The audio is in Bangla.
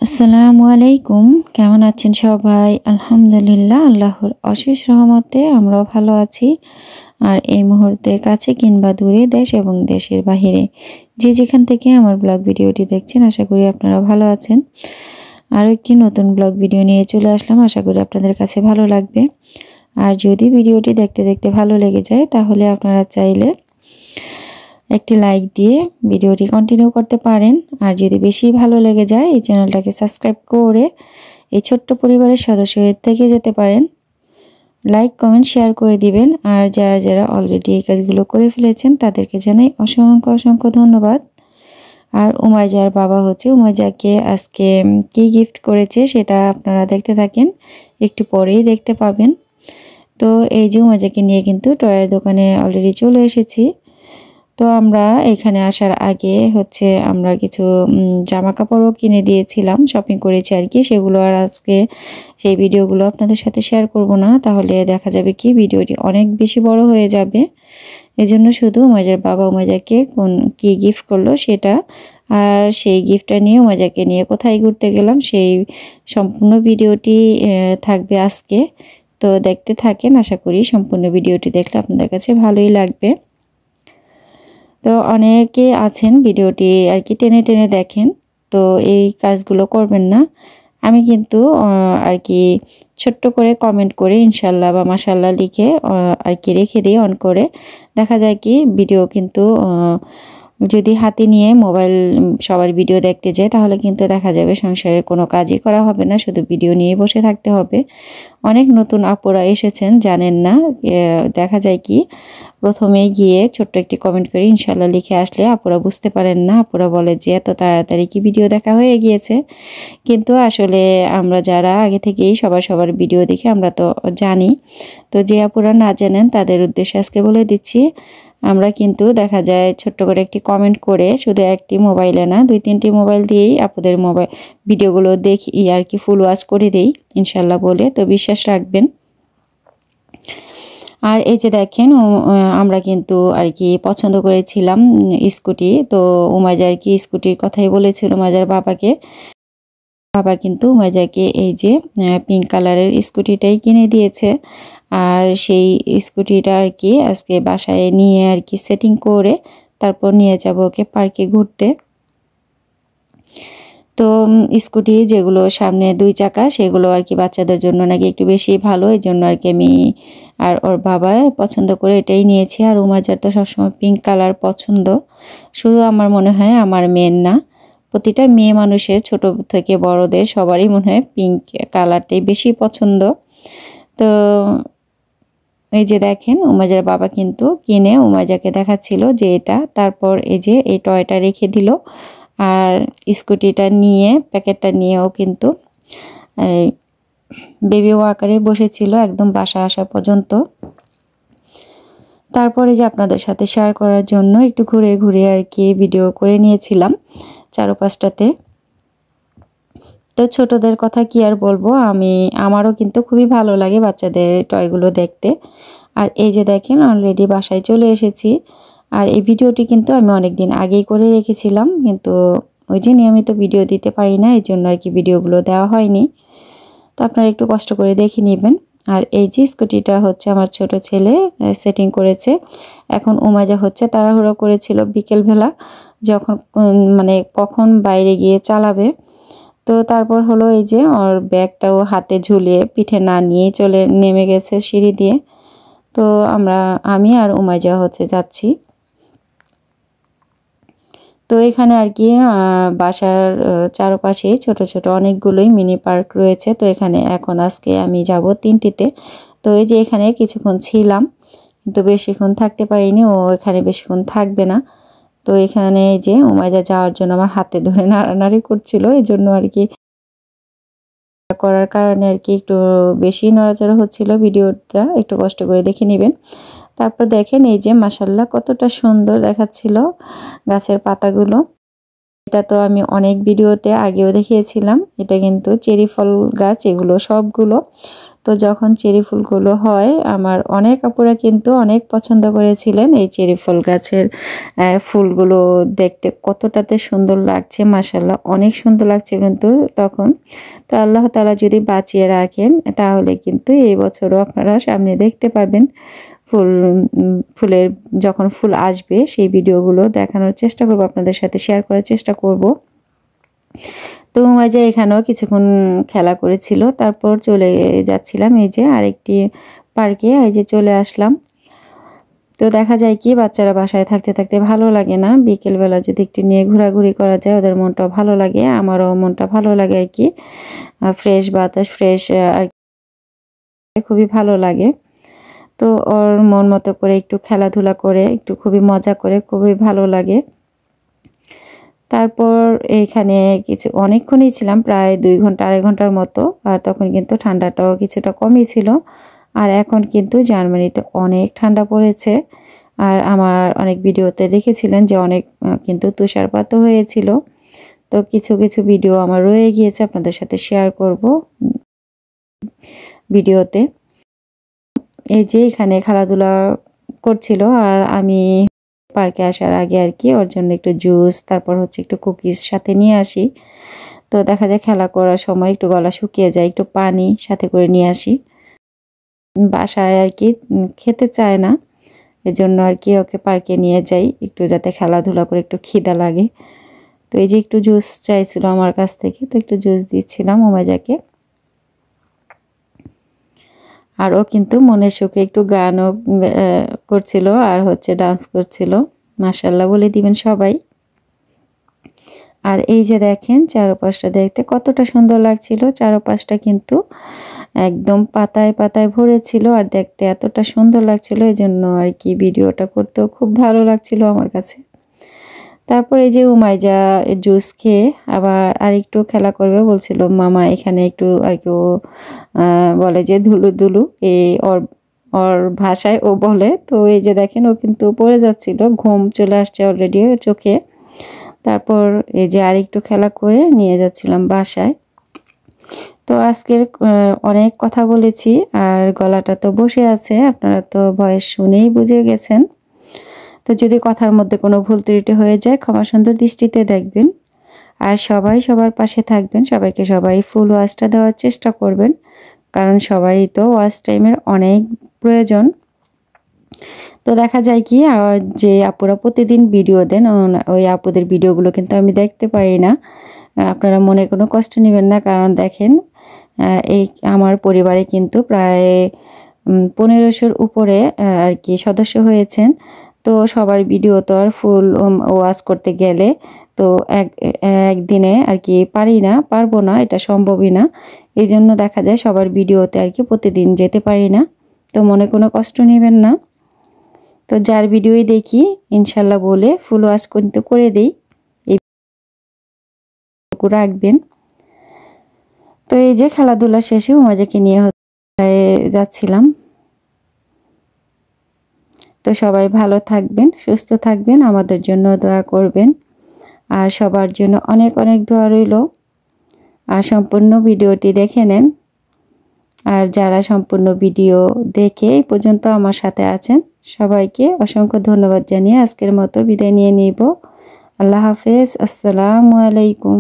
আসসালামু আলাইকুম। কেমন আছেন সবাই? আলহামদুলিল্লাহ, আল্লাহর অশেষ রহমতে আমরাও ভালো আছি। আর এই মুহূর্তে কাছে কিংবা দূরে, দেশ এবং দেশের বাহিরে যে যেখান থেকে আমার ব্লগ ভিডিওটি দেখছেন, আশা করি আপনারা ভালো আছেন। আরও একটি নতুন ব্লগ ভিডিও নিয়ে চলে আসলাম, আশা করি আপনাদের কাছে ভালো লাগবে। আর যদি ভিডিওটি দেখতে দেখতে ভালো লেগে যায়, তাহলে আপনারা চাইলে একটি লাইক দিয়ে ভিডিওটি কন্টিনিউ করতে পারেন। আর যদি বেশি ভালো লেগে যায়, এই চ্যানেলটাকে সাবস্ক্রাইব করে এই ছোট্ট পরিবারের সদস্য হয়ে থেকে যেতে পারেন। লাইক, কমেন্ট, শেয়ার করে দিবেন। আর যারা যারা অলরেডি এই কাজগুলো করে ফেলেছেন, তাদেরকে জানাই অসংখ্য অসংখ্য ধন্যবাদ। আর উমাইজার বাবা হচ্ছে উমাইজাকে আজকে কি গিফট করেছে সেটা আপনারা দেখতে থাকেন, একটু পরেই দেখতে পাবেন। তো এই যে উমাইজাকে নিয়ে কিন্তু টয়ের দোকানে অলরেডি চলে এসেছি। তো আমরা এখানে আসার আগে হচ্ছে আমরা কিছু জামা কাপড়ও কিনে দিয়েছিলাম, শপিং করেছি আর কি। সেগুলো আর আজকে সেই ভিডিওগুলো আপনাদের সাথে শেয়ার করব না, তাহলে দেখা যাবে কি ভিডিওটি অনেক বেশি বড় হয়ে যাবে। এজন্য শুধু উমাইজার বাবা উমাইজাকে কি গিফট করলো সেটা, আর সেই গিফটটা নিয়ে উমাইজাকে নিয়ে কোথায় ঘুরতে গেলাম সেই সম্পূর্ণ ভিডিওটি থাকবে আজকে। তো দেখতে থাকেন, আশা করি সম্পূর্ণ ভিডিওটি দেখলে আপনাদের কাছে ভালোই লাগবে। তো অনেকে আছেন ভিডিওটি আর কি টেনে টেনে দেখেন, তো এই কাজগুলো করবেন না। আমি কিন্তু আর কি ছোট্ট করে কমেন্ট করে ইনশাল্লাহ বা মাশাল্লাহ লিখে আর কি রেখে দিই অন করে। দেখা যায় কি ভিডিও কিন্তু যদি হাতে নিয়ে মোবাইল সবার ভিডিও দেখতে যায়, তাহলে কিন্তু দেখা যাবে সংসারের কোনো কাজই করা হবে না, শুধু ভিডিও নিয়ে বসে থাকতে হবে। অনেক নতুন আপুরা এসেছেন, জানেন না। দেখা যায় কি প্রথমে গিয়ে ছোট্ট একটি কমেন্ট করে ইনশাল্লাহ লিখে আসলে আপুরা বুঝতে পারেন না, আপুরা বলে যে এত তাড়াতাড়ি কি ভিডিও দেখা হয়ে গিয়েছে। কিন্তু আসলে আমরা যারা আগে থেকেই সবার ভিডিও দেখি, আমরা তো জানি। তো যে আপুরা না জানেন তাদের উদ্দেশ্যে আজকে বলে দিচ্ছি, আমরা কিন্তু দেখা যায় ছোট্ট করে একটি কমেন্ট করে শুধু একটি মোবাইলে না, 2-3টি মোবাইল দিয়েই আপুদের মোবাইল ভিডিওগুলো দেখি আর কি ফুল ওয়াচ করে দেই ইনশাল্লাহ বলে। তো বিশ্বাস রাখবেন। আর এই যে দেখেন আমরা কিন্তু আর কি পছন্দ করেছিলাম স্কুটি। তো উমাইজা আর কি স্কুটির কথাই বলেছিল উমাইজার বাবাকে। বাবা কিন্তু উমাইজাকে এই যে পিঙ্ক কালারের স্কুটিটাই কিনে দিয়েছে। আর সেই স্কুটিটা আর কি আজকে বাসায় নিয়ে আর কি সেটিং করে তারপর নিয়ে যাব ওকে পার্কে ঘুরতে। তো স্কুটি যেগুলো সামনে 2 চাকা, সেগুলো আর কি বাচ্চাদের জন্য নাকি একটু বেশি ভালো, এই জন্য আর কি আমি আর ওর বাবা পছন্দ করে এটাই নিয়েছি। আর উমাইজার তো সবসময় পিঙ্ক কালার পছন্দ। শুধু আমার মনে হয় আমার মেয়ের না, প্রতিটা মেয়ে মানুষের ছোট থেকে বড়দের সবারই মনে হয় পিঙ্ক কালারটাই বেশি পছন্দ। তো এই যে দেখেন উমাইজার বাবা কিন্তু কিনে উমাইজাকে দেখাচ্ছিল যে এটা, তারপর এই যে এই টয়টা রেখে দিল। আর স্কুটিটা নিয়ে প্যাকেটটা নিয়েও কিন্তু বেবি ওয়াকারে বসেছিল একদম বাসা আসা পর্যন্ত। তারপরে যে আপনাদের সাথে শেয়ার করার জন্য একটু ঘুরে ঘুরে আর কি ভিডিও করে নিয়েছিলাম চারপাশটাতে। তো ছোটদের কথা কি আর বলবো, আমারও কিন্তু খুবই ভালো লাগে বাচ্চাদের টয়গুলো দেখতে। আর এই যে দেখেন অলরেডি বাসায় চলে এসেছি। আর এই ভিডিওটি কিন্তু আমি অনেক দিন আগেই করে রেখেছিলাম, কিন্তু ওই যে নিয়মিত ভিডিও দিতে পারি না, এই জন্য আর কি ভিডিওগুলো দেওয়া হয়নি। তো আপনারা একটু কষ্ট করে দেখে নেবেন। আর এই যে স্কুটিটা হচ্ছে আমার ছোট ছেলে সেটিং করেছে। এখন উমাইজা হচ্ছে তাড়াহুড়ো করেছিল বিকেলবেলা, যখন মানে কখন বাইরে গিয়ে চালাবে। তো তারপর হলো এই যে ওর ব্যাগটাও হাতে ঝুলিয়ে পিঠে না নিয়েই নেমে গেছে সিঁড়ি দিয়ে। তো আমি আর উমাইজা হচ্ছে যাচ্ছি। তো এখানে আর কি বাসার চারপাশে ছোট ছোট অনেকগুলোই মিনি পার্ক রয়েছে। তো এখানে এখন আজকে আমি যাব 3টিতে। তো এই যে এখানে কিছুক্ষণ ছিলাম, কিন্তু বেশিক্ষণ থাকতে পারিনি, ও এখানে বেশিক্ষণ থাকবে না। তো এখানে এই যে উমাইজা যাওয়ার জন্য আমার হাতে ধরে নাড়ানাড়ি করছিল, এই জন্য আর কি করার কারণে আর কি একটু বেশি নড়াচড়া হচ্ছিল। ভিডিওটা একটু কষ্ট করে দেখে নেবেন। তারপর দেখেন এই যে মাশাল্লাহ কতটা সুন্দর দেখাচ্ছিল গাছের পাতাগুলো। এটা তো আমি অনেক ভিডিওতে আগেও দেখিয়েছিলাম, এটা কিন্তু চেরি ফল গাছ, এগুলো সবগুলো। তো যখন চেরি ফুলগুলো হয় আমার অনেক আপুরা কিন্তু অনেক পছন্দ করেছিলেন এই চেরি ফুল গাছের ফুলগুলো দেখতে কতটাতে সুন্দর লাগছে, মাশাআল্লাহ অনেক সুন্দর লাগছে কিন্তু তখন। তো আল্লাহ তাআলা যদি বাঁচিয়ে রাখেন তাহলে কিন্তু এই বছরও আপনারা সামনে দেখতে পাবেন ফুলের যখন ফুল আসবে সেই ভিডিওগুলো দেখানোর চেষ্টা করব, আপনাদের সাথে শেয়ার করার চেষ্টা করব। তো যে এখানেও কিছুক্ষণ খেলা করেছিল, তারপর চলে যাচ্ছিলাম এই যে আরেকটি পার্কে, এই যে চলে আসলাম। তো দেখা যায় কি বাচ্চারা বাসায় থাকতে থাকতে ভালো লাগে না, বিকেলবেলা যদি একটু নিয়ে ঘোরাঘুরি করা যায় ওদের মনটাও ভালো লাগে, আমারও মনটা ভালো লাগে আর কি। ফ্রেশ বাতাস, ফ্রেশ আর খুবই ভালো লাগে। তো ওর মন মতো করে একটু খেলাধুলা করে একটু খুবই মজা করে খুবই ভালো লাগে। তারপর এইখানে কিছু অনেকক্ষণই ছিলাম, প্রায় 2 ঘন্টা 2.5 ঘন্টার মতো। আর তখন কিন্তু ঠান্ডাটাও কিছুটা কমই ছিল। আর এখন কিন্তু জার্মানিতে অনেক ঠান্ডা পড়েছে। আর আমার অনেক ভিডিওতে দেখেছিলেন যে অনেক কিন্তু তুষারপাতও হয়েছিল। তো কিছু কিছু ভিডিও আমার রয়ে গিয়েছে, আপনাদের সাথে শেয়ার করব ভিডিওতে। এই যে এখানে খেলাধুলা করছিল আর আমি পার্কে আসার আগে আর কি ওর জন্য একটু জুস, তারপর হচ্ছে একটু কুকিজ সাথে নিয়ে আসি। তো দেখা যায় খেলা করার সময় একটু গলা শুকিয়ে যায়, একটু পানি সাথে করে নিয়ে আসি। বাসায় আর কি খেতে চায় না, এজন্য আর কি ওকে পার্কে নিয়ে যাই একটু যাতে খেলাধুলা করে একটু খিদা লাগে। তো এই যে একটু জুস চাইছিল আমার কাছ থেকে, তো একটু জুস দিচ্ছিলাম উমাইজাকে। আর ও কিন্তু মনের সুখে একটু গানও করছিল আর হচ্ছে ডান্স করছিল, মাশাআল্লাহ বলে দিবেন সবাই। আর এই যে দেখেন চারপাশটা দেখতে কতটা সুন্দর লাগছিল, চারপাশটা কিন্তু একদম পাতায় পাতায় ভরেছিল আর দেখতে এতটা সুন্দর লাগছিল, এই জন্য আর কি ভিডিওটা করতেও খুব ভালো লাগছিল আমার কাছে। তারপর এই যে উমাইজা জুস খেয়ে আবার আরেকটু খেলা করবে বলছিল, মামা এখানে একটু আর কি ও বলে যে ধুলু ধুলু, এই ওর ওর ভাষায় ও বলে। তো এই যে দেখেন ও কিন্তু পড়ে যাচ্ছিল, ঘুম চলে আসছে অলরেডি চোখে। তারপর এই যে আরেকটু খেলা করে নিয়ে যাচ্ছিলাম বাসায়। তো আজকের অনেক কথা বলেছি আর গলাটা তো বসে আছে, আপনারা তো ভয়েস শুনেই বুঝে গেছেন। তো যদি কথার মধ্যে কোনো ভুল ত্রুটি হয়ে যায় ক্ষমা সুন্দর দৃষ্টিতে দেখবেন। আর সবাই সবার পাশে থাকবেন, সবাইকে সবাই ফুল ওয়াচটা দেওয়ার চেষ্টা করবেন, কারণ সবারই তো ওয়াচ টাইমের অনেক প্রয়োজন। তো দেখা যায় কি যে আপুরা প্রতিদিন ভিডিও দেন, ওই আপুদের ভিডিওগুলো কিন্তু আমি দেখতে পারি না। আপনারা মনে কোনো কষ্ট নেবেন না, কারণ দেখেন এই আমার পরিবারে কিন্তু প্রায় 1500-র উপরে আর কি সদস্য হয়েছেন। তো সবার ভিডিও তো আর ফুল ওয়াচ করতে গেলে তো একদিনে আর কি পারবো না, এটা সম্ভবই না। এই জন্য দেখা যায় সবার ভিডিওতে আর কি প্রতিদিন যেতে পারি না, তো মনে কোনো কষ্ট নেবেন না। তো যার ভিডিওই দেখি ইনশাল্লাহ বলে ফুল ওয়াচ কিন্তু করে দেই, এই রাখবেন। তো এই যে খেলাধুলা শেষে উমাজাকে নিয়ে যাচ্ছিলাম। তো সবাই ভালো থাকবেন, সুস্থ থাকবেন, আমাদের জন্য দোয়া করবেন। আর সবার জন্য অনেক অনেক দোয়া রইল। আর সম্পূর্ণ ভিডিওটি দেখে নেন। আর যারা সম্পূর্ণ ভিডিও দেখে এই পর্যন্ত আমার সাথে আছেন সবাইকে অসংখ্য ধন্যবাদ জানিয়ে আজকের মতো বিদায় নিয়ে নিব। আল্লাহ হাফেজ, আসসালামু আলাইকুম।